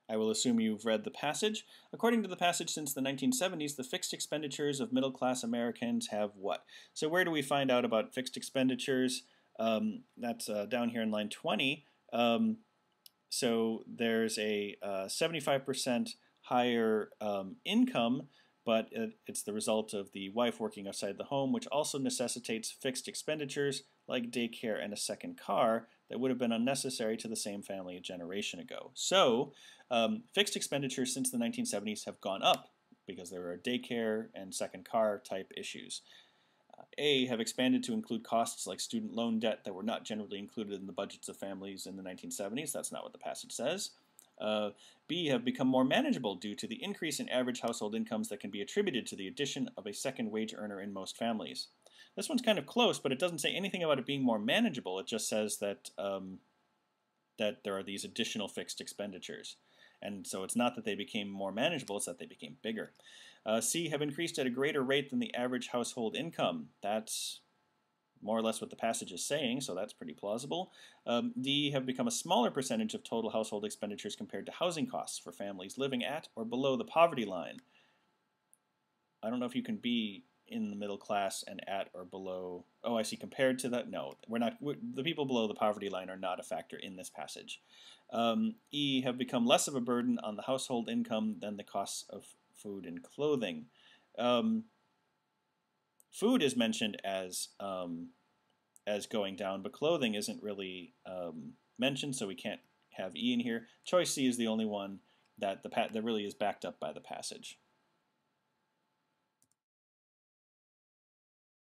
I will assume you've read the passage. According to the passage, since the 1970s, the fixed expenditures of middle-class Americans have what? So where do we find out about fixed expenditures? That's down here in line 20. So there's a 75% higher income, but it's the result of the wife working outside the home, which also necessitates fixed expenditures like daycare and a second car that would have been unnecessary to the same family a generation ago. So fixed expenditures since the 1970s have gone up because there are daycare and second car type issues. A, have expanded to include costs like student loan debt that were not generally included in the budgets of families in the 1970s. That's not what the passage says. B, have become more manageable due to the increase in average household incomes that can be attributed to the addition of a second wage earner in most families. This one's kind of close, but it doesn't say anything about it being more manageable. It just says that, that there are these additional fixed expenditures. And so it's not that they became more manageable, it's that they became bigger. C, have increased at a greater rate than the average household income. That's more or less what the passage is saying, so that's pretty plausible. D, have become a smaller percentage of total household expenditures compared to housing costs for families living at or below the poverty line. I don't know if you can be in the middle class and at or below. Oh, I see. Compared to that, no, the people below the poverty line are not a factor in this passage. E, have become less of a burden on the household income than the costs of food and clothing. Food is mentioned as going down, but clothing isn't really mentioned, so we can't have E in here. Choice C is the only one that really is backed up by the passage.